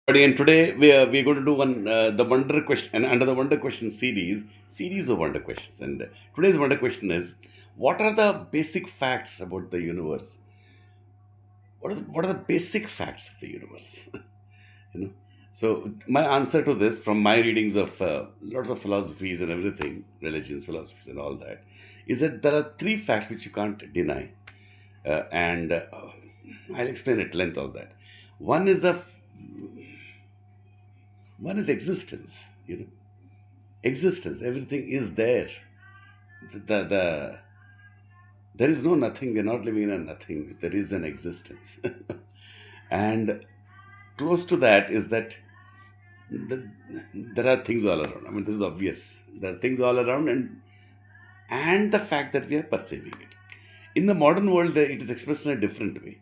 But again, today we are going to do one the wonder question and under the wonder question series of wonder questions. And today's wonder question is: what are the basic facts about the universe? What are the basic facts of the universe? you know. So my answer to this, from my readings of lots of philosophies and everything, religions, philosophies, and all that, is that there are three facts which you can't deny, and I'll explain at length all that. One is one is existence. Existence. Everything is there. The there is no nothing. We're not living in a nothing. There is an existence, and close to that is that the, there are things all around. I mean, this is obvious. There are things all around, and the fact that we are perceiving it. In the modern world, it is expressed in a different way,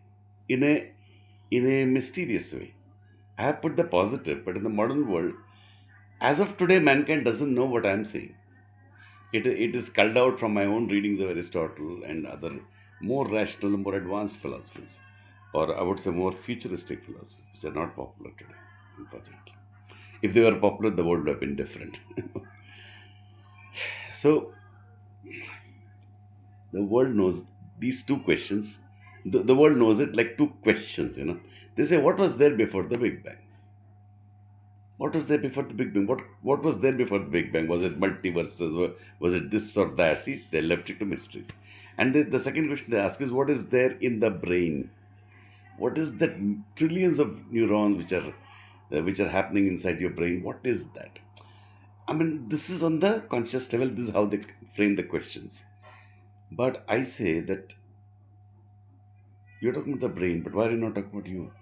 in a mysterious way. I have put the positive, but in the modern world, as of today, mankind doesn't know what I'm saying. It is culled out from my own readings of Aristotle and other more rational, more advanced philosophies, or I would say more futuristic philosophies, which are not popular today, unfortunately. If they were popular, the world would have been different. So the world knows these two questions. The world knows it like two questions. They say, what was there before the Big Bang? What was there before the Big Bang? What was there before the Big Bang? Was it multiverses? Was it this or that? See, they left it to mysteries. And the second question they ask is, what is there in the brain? What is that trillions of neurons which are happening inside your brain? What is that? I mean, this is on the conscious level. This is how they frame the questions. But I say that you're talking about the brain, but why are you not talking about you?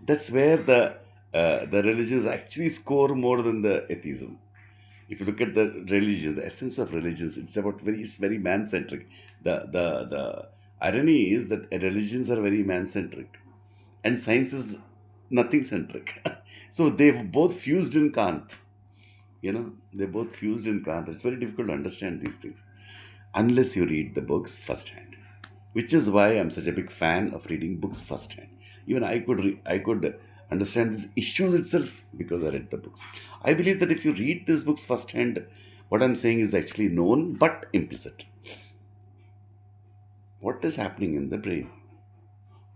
That's where the religions actually score more than the atheism. If you look at the religion, the essence of religions, it's very man centric. The irony is that religions are very man centric, and science is nothing centric. So they've both fused in Kant. They both fused in Kant. It's very difficult to understand these things unless you read the books firsthand, which is why I'm such a big fan of reading books firsthand. Even I could understand these issues itself because I read the books. I believe that if you read these books firsthand, what I'm saying is actually known but implicit. What is happening in the brain?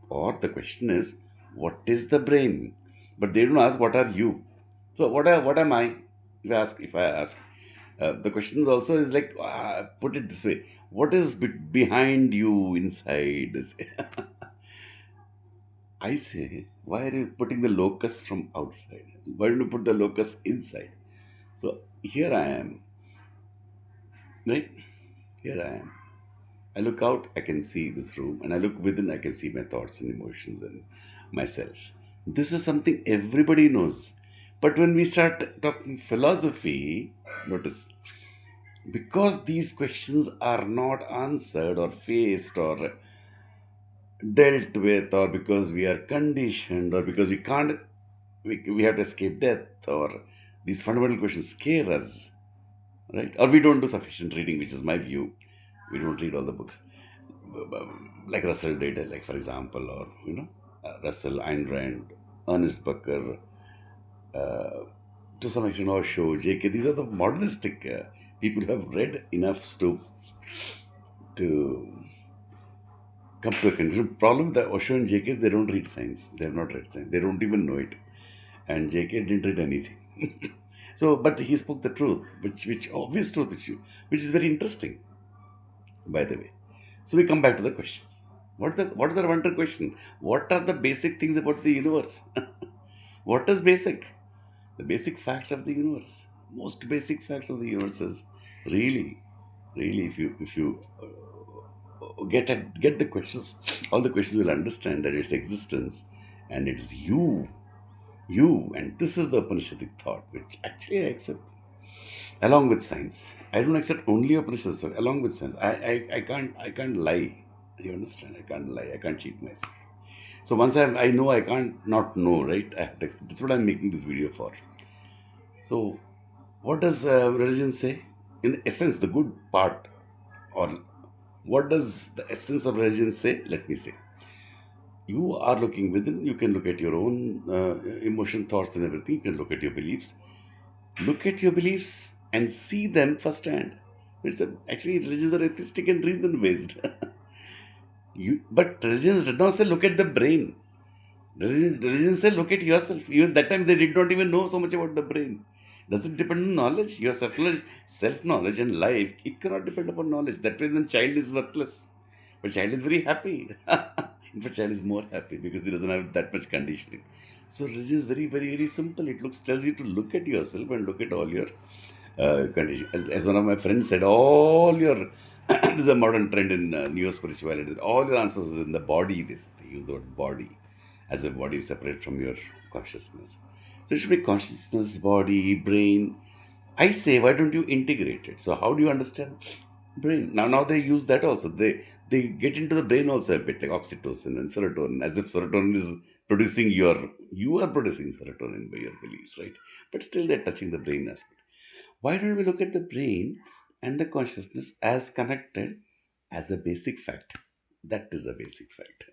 Or the question is, what is the brain? But they don't ask, what are you? So what am I? If I ask, the question also is like, put it this way: what is behind you inside? I say, why are you putting the locus from outside? Why don't you put the locus inside? So here I am, right? Here I am. I look out, I can see this room, and I look within, I can see my thoughts and emotions and myself. This is something everybody knows. But when we start talking philosophy, notice, because these questions are not answered or faced or dealt with, or because we are conditioned, or because we have to escape death, or these fundamental questions scare us, right? Or we don't do sufficient reading, which is my view. We don't read all the books, like Russell did, like for example, or Russell, Ayn Rand, Ernest Becker, uh, to some extent Osho, J.K. These are the modernistic people who have read enough to come to a conclusion. Problem with the Osho and J.K. is they don't read science. They have not read science. They don't even know it. And J.K. didn't read anything. So, but he spoke the truth, which obvious truth, which is very interesting, by the way. So we come back to the questions. What is the wonder question? What are the basic things about the universe? What is basic? The basic facts of the universe. Most basic facts of the universe is really, really, if you get the questions, all the questions will understand that its existence and it's you, and this is the Upanishadic thought, which actually I accept along with science. I don't accept only Upanishads, so along with science. I can't lie. You understand? I can't lie. I can't cheat myself. So once I know, I can't not know, right? I have to That's what I'm making this video for. So what does religion say? In the essence, the good part, or what does the essence of religion say? Let me say. You are looking within, you can look at your own emotion, thoughts, and everything. You can look at your beliefs. Look at your beliefs and see them firsthand. Actually, religions are atheistic and reason based. But religions did not say look at the brain. Religion say look at yourself. Even that time they did not even know so much about the brain. Does it depend on knowledge? Your self knowledge and life, it cannot depend upon knowledge. That way, then child is worthless. But child is very happy. In fact, child is more happy because he doesn't have that much conditioning. So religion is very, very, very simple. It tells you to look at yourself and look at all your condition. As one of my friends said, all your this is a modern trend in neo spirituality. That all your answers is in the body. They use the word body, as if body is separate from your consciousness. So it should be consciousness, body, brain. I say, why don't you integrate it? So how do you understand brain? Now they use that also. They get into the brain also a bit, like oxytocin and serotonin, as if serotonin is producing you are producing serotonin by your beliefs, right? But still they're touching the brain aspect. Why don't we look at the brain and the consciousness as connected as a basic fact? That is a basic fact.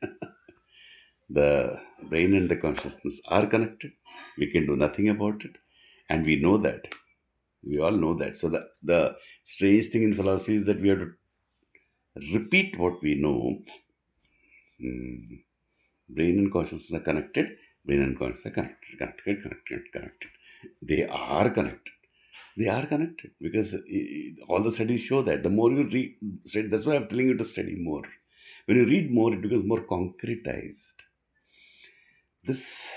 The brain and the consciousness are connected. We can do nothing about it. And we know that. We all know that. So the strange thing in philosophy is that we have to repeat what we know. Hmm. Brain and consciousness are connected. Brain and consciousness are connected. They are connected. They are connected because all the studies show that. The more you read, that's why I'm telling you to study more. When you read more, it becomes more concretized.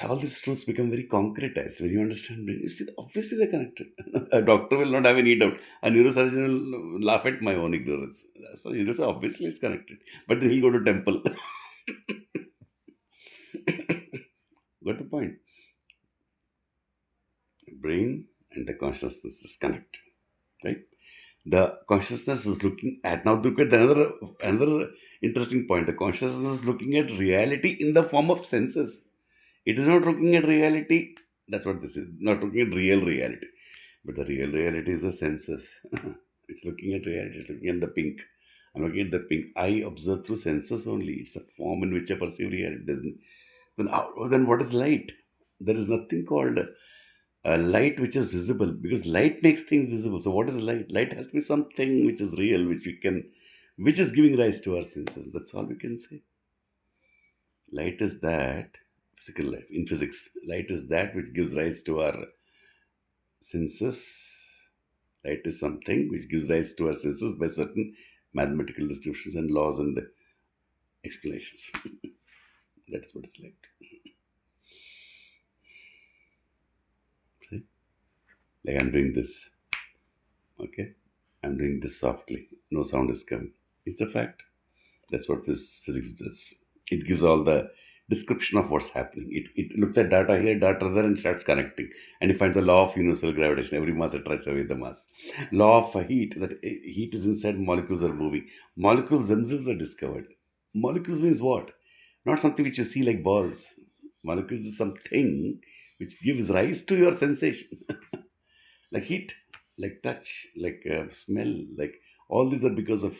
All these truths become very concretized when you understand brain. You see, obviously they're connected. A doctor will not have any doubt. A neurosurgeon will laugh at my own ignorance. So he'll say, obviously it's connected. But then he'll go to temple. Got the point? Brain and the consciousness is connected, right? The consciousness is looking at, now look at another interesting point. The consciousness is looking at reality in the form of senses. It is not looking at reality. That's what this is. Not looking at real reality. But the real reality is the senses. It's looking at reality. It's looking at the pink. I'm looking at the pink. I observe through senses only. It's a form in which I perceive reality. Then what is light? There is nothing called light which is visible, because light makes things visible. So what is light? Light has to be something which is real, which is giving rise to our senses. That's all we can say. Light is that physical life. In physics, light is that which gives rise to our senses. Light is something which gives rise to our senses by certain mathematical descriptions and laws and explanations. That is what it's like. See? Like I'm doing this. Okay? I'm doing this softly. No sound is coming. It's a fact. That's what this physics does. It gives all the description of what's happening. It looks at data here, data there, and starts connecting. And it finds the law of universal gravitation. Every mass attracts away the mass. Law of heat, that heat is inside, molecules are moving. Molecules themselves are discovered. Molecules means what? Not something which you see like balls. Molecules is something which gives rise to your sensation. Like heat, like touch, like smell, like all these are because of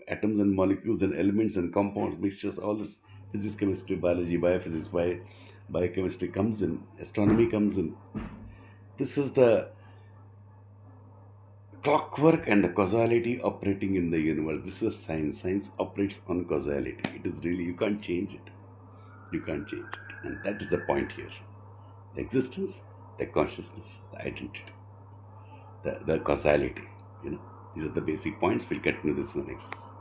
atoms and molecules and elements and compounds, mixtures, all this physics, chemistry, biology, biophysics, biochemistry comes in, astronomy comes in. This is the clockwork and the causality operating in the universe. This is science. Science operates on causality. It is really, you can't change it. You can't change it. And that is the point here. The existence, the consciousness, the identity, the causality. These are the basic points. We'll continue this in the next